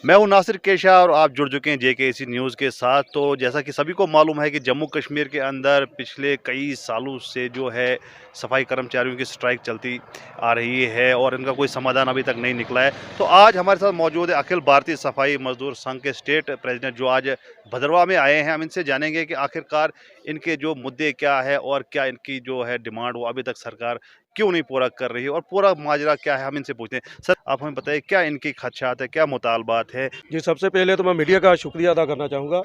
मैं हूं नासिर केशा और आप जुड़ चुके हैं जेकेसी न्यूज़ के साथ। तो जैसा कि सभी को मालूम है कि जम्मू कश्मीर के अंदर पिछले कई सालों से जो है सफाई कर्मचारियों की स्ट्राइक चलती आ रही है और इनका कोई समाधान अभी तक नहीं निकला है। तो आज हमारे साथ मौजूद है अखिल भारतीय सफाई मजदूर संघ के स्टेट प्रेसिडेंट जो आज भदरवा में आए हैं। हम इनसे जानेंगे कि आखिरकार इनके जो मुद्दे क्या है और क्या इनकी जो है डिमांड वो अभी तक सरकार क्यों नहीं पूरा कर रही है और पूरा माजरा क्या है, हम इनसे पूछते हैं। सर, आप हमें बताइए क्या इनकी खदशात है, क्या मुतालबात है। जी, सबसे पहले तो मैं मीडिया का शुक्रिया अदा करना चाहूँगा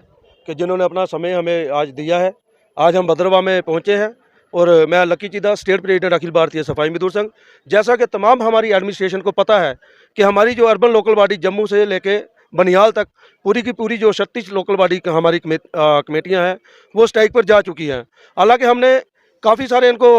कि जिन्होंने अपना समय हमें आज दिया है। आज हम भदरवा में पहुँचे हैं और मैं lucky चीदा, state president Akhil Bharatiya सफाई मजदूर संघ। जैसा कि तमाम हमारी एडमिनिस्ट्रेशन को पता है कि हमारी जो अर्बन लोकल बॉडी जम्मू से लेके बनिहाल तक पूरी की पूरी जो 36 लोकल बॉडी हमारी कमेटियाँ हैं वो स्ट्राइक पर जा चुकी हैं। हालाँकि हमने काफ़ी सारे इनको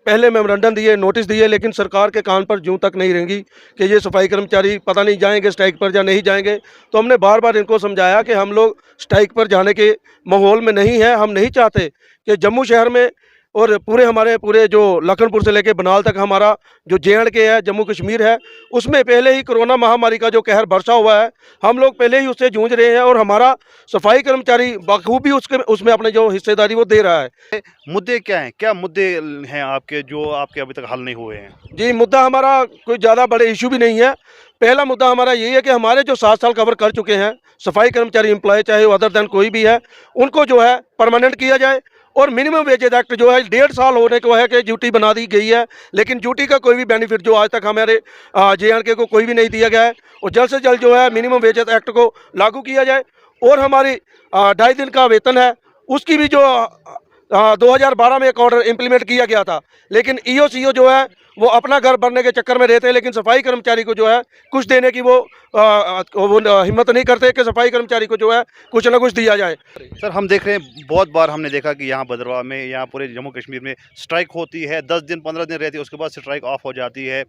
पहले मेमोरेंडम दिए, नोटिस दिए, लेकिन सरकार के कान पर जूं तक नहीं रेंगी कि ये सफाई कर्मचारी पता नहीं जाएंगे स्ट्राइक पर या नहीं जाएंगे। तो हमने बार बार इनको समझाया कि हम लोग स्ट्राइक पर जाने के माहौल में नहीं हैं। हम नहीं चाहते कि जम्मू शहर में और पूरे जो लखनपुर से लेके बनाल तक हमारा जो JNK है, जम्मू कश्मीर है, उसमें पहले ही कोरोना महामारी का जो कहर बरसा हुआ है, हम लोग पहले ही उससे जूझ रहे हैं और हमारा सफाई कर्मचारी बखूबी उसमें अपने जो हिस्सेदारी वो दे रहा है। मुद्दे क्या हैं, क्या मुद्दे हैं आपके जो आपके अभी तक हल नहीं हुए हैं। जी, मुद्दा हमारा कोई ज़्यादा बड़े इशू भी नहीं है। पहला मुद्दा हमारा यही है कि हमारे जो 7 साल कवर कर चुके हैं सफाई कर्मचारी एम्प्लॉय, चाहे वो अदर देन कोई भी है, उनको जो है परमानेंट किया जाए। और मिनिमम वेजेज एक्ट जो है 1.5 साल होने को है कि ड्यूटी बना दी गई है, लेकिन ड्यूटी का कोई भी बेनिफिट जो आज तक हमारे JNK को कोई भी नहीं दिया गया है। और जल्द से जल्द जो है मिनिमम वेजेज एक्ट को लागू किया जाए। और हमारी 2.5 दिन का वेतन है, उसकी भी जो 2012 में एक ऑर्डर इम्प्लीमेंट किया गया था, लेकिन EO जो है वो अपना घर भरने के चक्कर में रहते हैं, लेकिन सफाई कर्मचारी को जो है कुछ देने की वो हिम्मत नहीं करते कि सफाई कर्मचारी को जो है कुछ ना कुछ दिया जाए। सर, हम देख रहे हैं बहुत बार हमने देखा कि यहाँ भदरवा में, यहाँ पूरे जम्मू कश्मीर में स्ट्राइक होती है, 10 दिन 15 दिन रहती है, उसके बाद स्ट्राइक ऑफ हो जाती है।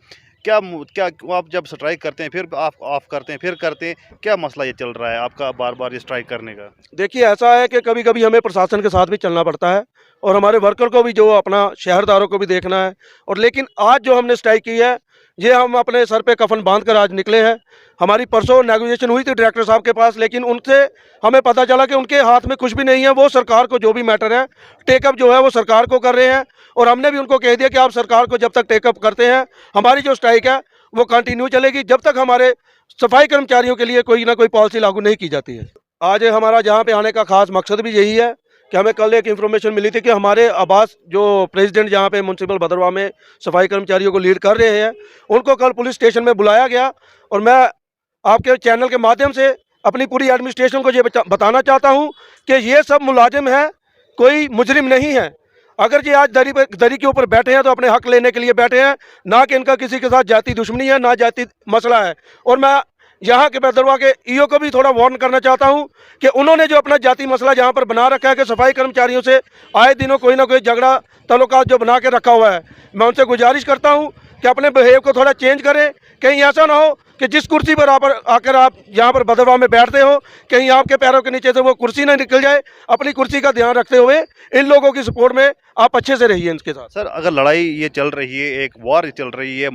क्या क्या आप जब स्ट्राइक करते हैं फिर आप ऑफ करते हैं फिर करते हैं, क्या मसला ये चल रहा है आपका बार बार ये स्ट्राइक करने का। देखिए, ऐसा है कि कभी कभी हमें प्रशासन के साथ भी चलना पड़ता है और हमारे वर्कर को भी जो अपना शहरदारों को भी देखना है। और लेकिन आज जो हमने स्ट्राइक की है, ये हम अपने सर पे कफन बांध कर आज निकले हैं। हमारी परसों नेगोशिएशन हुई थी डायरेक्टर साहब के पास, लेकिन उनसे हमें पता चला कि उनके हाथ में कुछ भी नहीं है। वो सरकार को जो भी मैटर है टेकअप जो है वो सरकार को कर रहे हैं। और हमने भी उनको कह दिया कि आप सरकार को जब तक टेकअप करते हैं, हमारी जो स्ट्राइक है वो कंटिन्यू चलेगी जब तक हमारे सफाई कर्मचारियों के लिए कोई ना कोई पॉलिसी लागू नहीं की जाती है। आज हमारा जहाँ पे आने का खास मकसद भी यही है कि हमें कल एक इन्फॉर्मेशन मिली थी कि हमारे अब्बास जो प्रेसिडेंट जहाँ पे म्यूनसिपल भदरवा में सफाई कर्मचारियों को लीड कर रहे हैं, उनको कल पुलिस स्टेशन में बुलाया गया। और मैं आपके चैनल के माध्यम से अपनी पूरी एडमिनिस्ट्रेशन को ये बताना चाहता हूँ कि ये सब मुलाजिम हैं, कोई मुजरिम नहीं है। अगर ये आज दरी के ऊपर बैठे हैं तो अपने हक लेने के लिए बैठे हैं, ना कि इनका किसी के साथ जाति दुश्मनी है, ना जाति मसला है। और मैं यहाँ के भदरवा के EO को भी थोड़ा वार्न करना चाहता हूँ कि उन्होंने जो अपना जाति मसला यहाँ पर बना रखा है कि सफाई कर्मचारियों से आए दिनों कोई ना कोई झगड़ा तल्लुकात जो बना के रखा हुआ है, मैं उनसे गुजारिश करता हूँ कि अपने बिहेव को थोड़ा चेंज करें। कहीं ऐसा ना हो कि जिस कुर्सी पर आकर आप यहाँ पर भदरवा में बैठते हो, कहीं आपके पैरों के नीचे से वो कुर्सी ना निकल जाए। अपनी कुर्सी का ध्यान रखते हुए इन लोगों की सपोर्ट में आप अच्छे से रहिए इनके साथ। सर, अगर लड़ाई ये चल रही है, एक वॉर चल रही है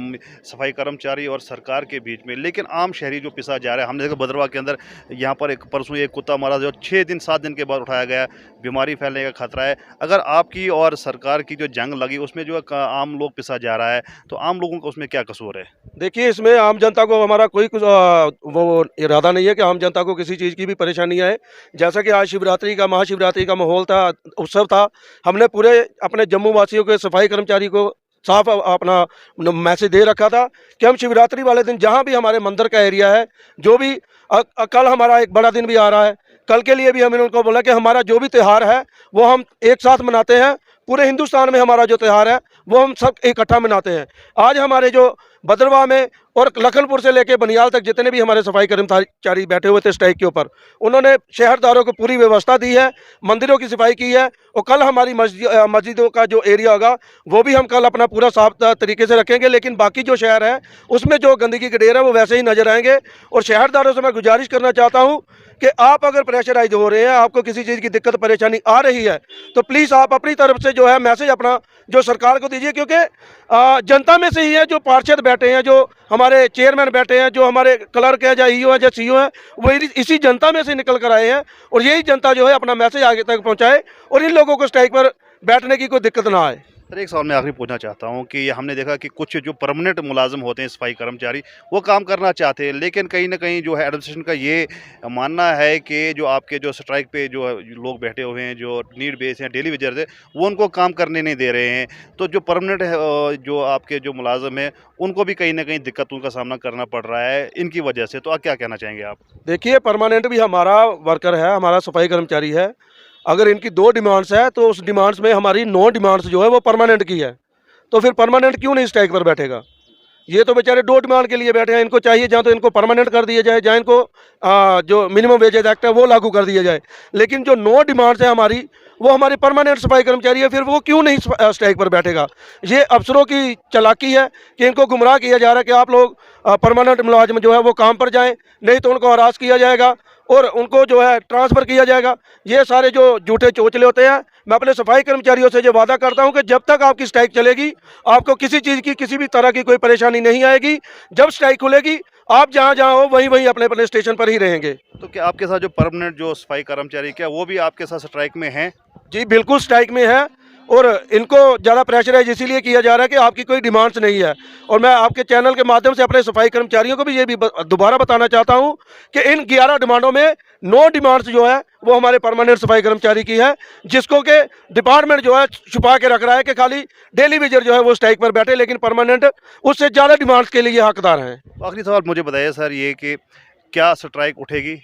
सफाई कर्मचारी और सरकार के बीच में, लेकिन आम शहरी जो पिसा जा रहा है, हमने देखा भदरवा के अंदर यहाँ पर एक परसों एक कुत्ता मारा जो 6 दिन 7 दिन के बाद उठाया गया, बीमारी फैलने का खतरा है। अगर आपकी और सरकार की जो जंग लगी उसमें जो आम लोग पिसा जा रहा है, तो आम लोगों का उसमें क्या कसूर है। देखिए, इसमें आम जनता को हमारा कोई वो इरादा नहीं है कि आम जनता को किसी चीज़ की भी परेशानी आए। जैसा कि आज शिवरात्रि का महाशिवरात्रि का माहौल था, उत्सव था, हमने पूरे अपने जम्मू वासियों के सफाई कर्मचारी को साफ अपना मैसेज दे रखा था कि हम शिवरात्रि वाले दिन जहाँ भी हमारे मंदिर का एरिया है, जो भी कल हमारा एक बड़ा दिन भी आ रहा है, कल के लिए भी हमने उनको बोला कि हमारा जो भी त्यौहार है वो हम एक साथ मनाते हैं। पूरे हिंदुस्तान में हमारा जो त्यौहार है वो हम सब इकट्ठा मनाते हैं। आज हमारे जो भदरवा में और लखनपुर से लेके बनियाल तक जितने भी हमारे सफाई कर्मचारी बैठे हुए थे स्ट्राइक के ऊपर, उन्होंने शहरदारों को पूरी व्यवस्था दी है, मंदिरों की सफाई की है। और कल हमारी मस्जिदों का जो एरिया होगा वो भी हम कल अपना पूरा साफ तरीके से रखेंगे। लेकिन बाकी जो शहर है उसमें जो गंदगी के ढेर है वो वैसे ही नजर आएंगे। और शहरदारों से मैं गुजारिश करना चाहता हूँ कि आप अगर प्रेशराइज हो रहे हैं, आपको किसी चीज़ की दिक्कत परेशानी आ रही है, तो प्लीज़ आप अपनी तरफ से जो है मैसेज अपना जो सरकार को दीजिए, क्योंकि जनता में से ही है जो पार्षद बैठे हैं, जो हमारे हमारे चेयरमैन बैठे हैं, जो हमारे क्लर्क है, या ईओ है, या सीईओ है, वो इसी जनता में से निकल कर आए हैं। और यही जनता जो है अपना मैसेज आगे तक पहुंचाए और इन लोगों को स्ट्राइक पर बैठने की कोई दिक्कत ना आए। सर एक सवाल मैं आखिरी पूछना चाहता हूँ कि ये हमने देखा कि कुछ जो परमानेंट मुलाजिम होते हैं सफाई कर्मचारी वो काम करना चाहते हैं, लेकिन कहीं ना कहीं जो है एडमिनिस्ट्रेशन का ये मानना है कि जो आपके जो स्ट्राइक पे जो लोग बैठे हुए हैं, जो नीड बेस हैं, डेली वेजर्स है, वो उनको काम करने नहीं दे रहे हैं। तो जो परमानेंट जो आपके जो मुलाजिम है उनको भी कहीं ना कहीं दिक्कतों का सामना करना पड़ रहा है इनकी वजह से। तो आप क्या कहना चाहेंगे आप? देखिए, परमानेंट भी हमारा वर्कर है, हमारा सफाई कर्मचारी है। अगर इनकी 2 डिमांड्स है तो उस डिमांड्स में हमारी 9 डिमांड्स जो है वो परमानेंट की है, तो फिर परमानेंट क्यों नहीं स्ट्राइक पर बैठेगा? ये तो बेचारे 2 डिमांड के लिए बैठे हैं। इनको चाहिए या तो इनको परमानेंट कर दिया जाए, या इनको जो मिनिमम वेजेज एक्ट है वो लागू कर दिया जाए। लेकिन जो 9 डिमांड्स है हमारी, वो हमारी परमानेंट सफाई कर्मचारी है, फिर वो क्यों नहीं स्ट्राइक पर बैठेगा? ये अफसरों की चालाकी है कि इनको गुमराह किया जा रहा है कि आप लोग परमानेंट मुलाजिम जो है वो काम पर जाएं, नहीं तो उनको हरास किया जाएगा और उनको जो है ट्रांसफ़र किया जाएगा। ये सारे जो झूठे चोचले होते हैं। मैं अपने सफाई कर्मचारियों से ये वादा करता हूं कि जब तक आपकी स्ट्राइक चलेगी, आपको किसी चीज़ की किसी भी तरह की कोई परेशानी नहीं आएगी। जब स्ट्राइक खुलेगी, आप जहां जहां हो वहीं वहीं अपने अपने स्टेशन पर ही रहेंगे। तो क्या आपके साथ जो परमानेंट जो सफाई कर्मचारी क्या वो भी आपके साथ स्ट्राइक में हैं? जी बिल्कुल स्ट्राइक में है, और इनको ज़्यादा प्रेशराइज इसीलिए किया जा रहा है कि आपकी कोई डिमांड्स नहीं है। और मैं आपके चैनल के माध्यम से अपने सफाई कर्मचारियों को भी ये भी दोबारा बताना चाहता हूं कि इन 11 डिमांडों में 9 डिमांड्स जो है वो हमारे परमानेंट सफाई कर्मचारी की है, जिसको कि डिपार्टमेंट जो है छुपा के रख रहा है कि खाली डेली वेजर जो है वो स्ट्राइक पर बैठे, लेकिन परमानेंट उससे ज़्यादा डिमांड्स के लिए हकदार हैं। तो आखिरी सवाल मुझे बताइए सर ये कि क्या स्ट्राइक उठेगी?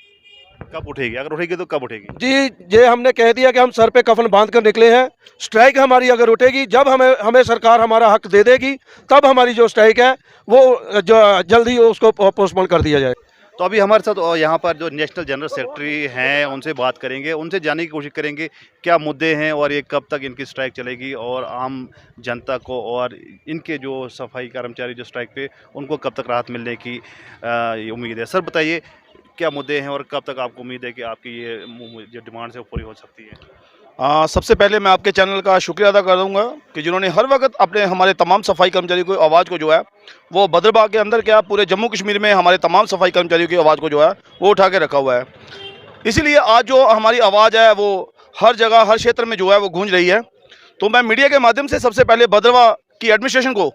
कब उठेगी? अगर उठेगी तो कब उठेगी? जी, ये हमने कह दिया कि हम सर पे कफन बांध कर निकले हैं। स्ट्राइक हमारी अगर उठेगी, जब हमें हमें सरकार हमारा हक दे देगी, तब हमारी जो स्ट्राइक है वो जो जल्द ही उसको पोस्टपोन कर दिया जाए। तो अभी हमारे साथ यहाँ पर जो नेशनल जनरल सेक्रेटरी हैं उनसे बात करेंगे, उनसे जानने की कोशिश करेंगे क्या मुद्दे हैं और ये कब तक इनकी स्ट्राइक चलेगी और आम जनता को और इनके जो सफाई कर्मचारी जो स्ट्राइक पे उनको कब तक राहत मिलने की ये उम्मीद है। सर बताइए क्या मुद्दे हैं और कब तक आपको उम्मीद है कि आपकी ये जो डिमांड्स है वो पूरी हो सकती है? सबसे पहले मैं आपके चैनल का शुक्रिया अदा करूंगा कि जिन्होंने हर वक्त अपने हमारे तमाम सफाई कर्मचारियों की आवाज़ को जो है वो भद्रवाह के अंदर क्या पूरे जम्मू कश्मीर में हमारे तमाम सफाई कर्मचारियों की आवाज़ को जो है वो उठा के रखा हुआ है। इसीलिए आज जो हमारी आवाज़ है वो हर जगह हर क्षेत्र में जो है वो गूंज रही है। तो मैं मीडिया के माध्यम से सबसे पहले भद्रवाह की एडमिनिस्ट्रेशन को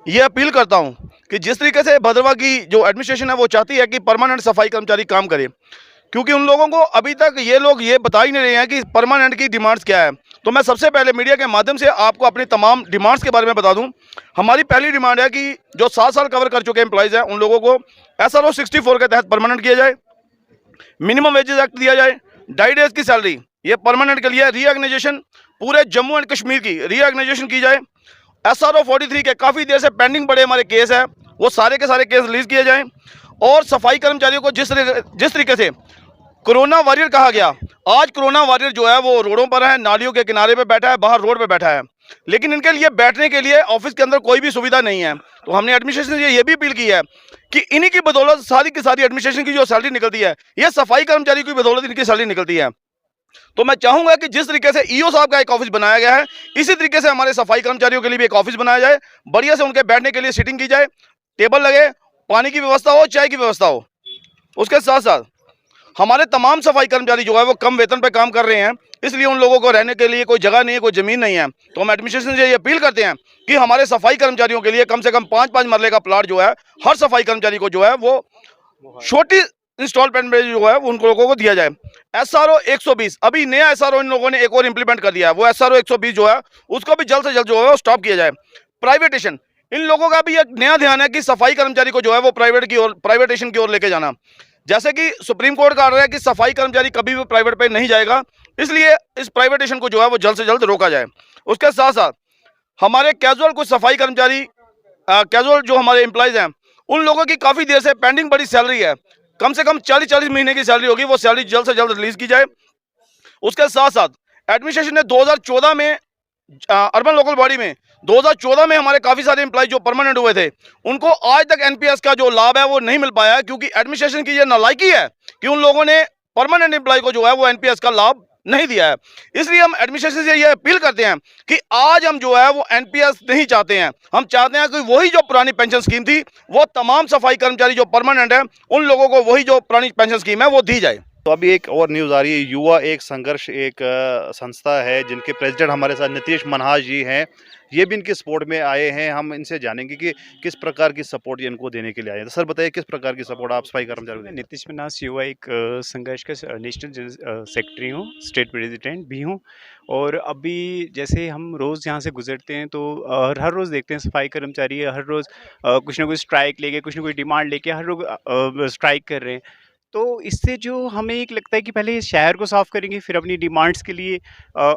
ये अपील करता हूँ कि जिस तरीके से भद्रवाह की जो एडमिनिस्ट्रेशन है वो चाहती है कि परमानेंट सफाई कर्मचारी काम करे, क्योंकि उन लोगों को अभी तक ये लोग ये बता ही नहीं रहे हैं कि परमानेंट की डिमांड्स क्या है। तो मैं सबसे पहले मीडिया के माध्यम से आपको अपनी तमाम डिमांड्स के बारे में बता दूं। हमारी पहली डिमांड है कि जो 7 साल कवर कर चुके एम्प्लॉइज़ हैं उन लोगों को SRO 64 के तहत परमानेंट किया जाए, मिनिमम वेजेस एक्ट दिया जाए, 2.5 डेज की सैलरी ये परमानेंट के लिए रीऑर्गेनाइजेशन पूरे जम्मू एंड कश्मीर की रीऑर्गेनाइजेशन की जाए। SRO 43 के काफ़ी देर से पेंडिंग पड़े हमारे केस हैं वो सारे के सारे केस रिलीज़ किए जाएँ। और सफाई कर्मचारियों को जिस तरीके से कोरोना वॉरियर कहा गया, आज कोरोना वॉरियर जो है वो रोडों पर है, नालियों के किनारे पे बैठा है, बाहर रोड पे बैठा है, लेकिन इनके लिए बैठने के लिए ऑफिस के अंदर कोई भी सुविधा नहीं है। तो हमने एडमिनिस्ट्रेशन से ये भी अपील की है कि इन्हीं की बदौलत सारी की सारी एडमिनिस्ट्रेशन की जो सैलरी निकलती है ये सफाई कर्मचारी की बदौलत इनकी सैलरी निकलती है। तो मैं चाहूँगा कि जिस तरीके से ईओ साहब का एक ऑफिस बनाया गया है, इसी तरीके से हमारे सफाई कर्मचारियों के लिए भी एक ऑफिस बनाया जाए, बढ़िया से उनके बैठने के लिए सीटिंग की जाए, टेबल लगे, पानी की व्यवस्था हो, चाय की व्यवस्था हो। उसके साथ साथ हमारे तमाम सफाई कर्मचारी जो है वो कम वेतन पे काम कर रहे हैं, इसलिए उन लोगों को रहने के लिए कोई जगह नहीं है, कोई ज़मीन नहीं है। तो हम एडमिनिस्ट्रेशन से ये अपील करते हैं कि हमारे सफाई कर्मचारियों के लिए कम से कम 5-5 मरले का प्लाट जो है हर सफाई कर्मचारी को जो है वो छोटी इंस्टॉलमेंट में जो है उन लोगों को दिया जाए। SRO 120 अभी नया SRO इन लोगों ने एक और इम्प्लीमेंट कर दिया है, वो SRO 120 जो है उसको भी जल्द से जल्द जो है वो स्टॉप किया जाए। प्राइवेटेशन, इन लोगों का भी एक नया ध्यान है कि सफाई कर्मचारी को जो है वो प्राइवेटेशन की ओर लेके जाना। जैसे कि सुप्रीम कोर्ट का ऑर्डर है कि सफाई कर्मचारी कभी भी प्राइवेट पे नहीं जाएगा, इसलिए इस प्राइवेटेशन को जो है वो जल्द से जल्द रोका जाए। उसके साथ साथ हमारे कैजुअल कुछ सफाई कर्मचारी कैजुअल जो हमारे एम्प्लॉयज़ हैं उन लोगों की काफ़ी देर से पेंडिंग बड़ी सैलरी है, कम से कम 40-40 महीने की सैलरी होगी, वो सैलरी जल्द से जल्द रिलीज़ की जाए। उसके साथ साथ एडमिनिस्ट्रेशन ने 2014 में अर्बन लोकल बॉडी में 2014 में हमारे काफ़ी सारे एम्प्लॉय जो परमानेंट हुए थे उनको आज तक NPS का जो लाभ है वो नहीं मिल पाया, क्योंकि एडमिनिस्ट्रेशन की ये नालायकी है कि उन लोगों ने परमानेंट एम्प्लॉय को जो है वो NPS का लाभ नहीं दिया है। इसलिए हम एडमिनिस्ट्रेशन से ये अपील करते हैं कि आज हम जो है वो एनपीएस नहीं चाहते हैं, हम चाहते हैं कि वही जो पुरानी पेंशन स्कीम थी वो तमाम सफाई कर्मचारी जो परमानेंट है उन लोगों को वही जो पुरानी पेंशन स्कीम है वो दी जाए। तो अभी एक और न्यूज़ आ रही है, युवा एक संघर्ष एक संस्था है जिनके प्रेसिडेंट हमारे साथ नीतीश मनहास जी हैं। ये भी इनके सपोर्ट में आए हैं। हम इनसे जानेंगे कि किस प्रकार की सपोर्ट ये इनको देने के लिए आए हैं। तो सर बताइए किस प्रकार की सपोर्ट आप सफाई कर्मचारियों को मैं देंगे? नीतीश मनास युवा एक संघर्ष का नेशनल सेक्रेटरी हूँ, स्टेट प्रेसिडेंट भी हूँ। और अभी जैसे हम रोज़ यहाँ से गुजरते हैं तो हर रोज़ देखते हैं सफाई कर्मचारी हर रोज़ कुछ ना कुछ स्ट्राइक लेके कुछ ना कुछ डिमांड लेके हर रोज स्ट्राइक कर रहे हैं। तो इससे जो हमें एक लगता है कि पहले इस शहर को साफ़ करेंगे फिर अपनी डिमांड्स के लिए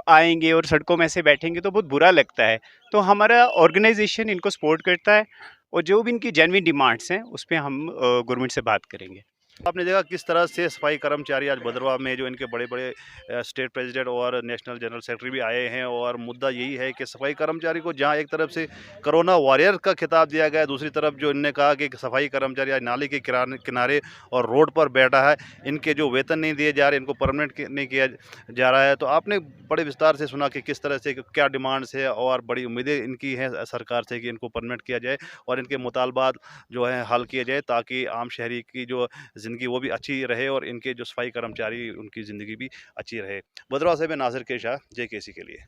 आएंगे और सड़कों में ऐसे बैठेंगे तो बहुत बुरा लगता है। तो हमारा ऑर्गेनाइजेशन इनको सपोर्ट करता है और जो भी इनकी जेन्युइन डिमांड्स हैं उस पे हम गवर्नमेंट से बात करेंगे। आपने देखा किस तरह से सफाई कर्मचारी आज भद्रवाह में जो इनके बड़े-बड़े स्टेट प्रेसिडेंट और नेशनल जनरल सेक्रेटरी भी आए हैं और मुद्दा यही है कि सफाई कर्मचारी को जहां एक तरफ से कोरोना वॉरियर का खिताब दिया गया है, दूसरी तरफ जो इन्होंने कहा कि सफाई कर्मचारी आज नाले के किनारे और रोड पर बैठा है, इनके जो वेतन नहीं दिए जा रहे, इनको परमानेंट नहीं किया जा रहा है। तो आपने बड़े विस्तार से सुना कि किस तरह से क्या डिमांड्स है और बड़ी उम्मीदें इनकी हैं सरकार से कि इनको परमानेंट किया जाए और इनके मुतालबात जो है हल किए जाए ताकि आम शहरी की जो ज़िंदगी वो भी अच्छी रहे और इनके जो सफाई कर्मचारी उनकी ज़िंदगी भी अच्छी रहे। भद्रवाह से मैं नासिर के शाह, जेकेसी के लिए।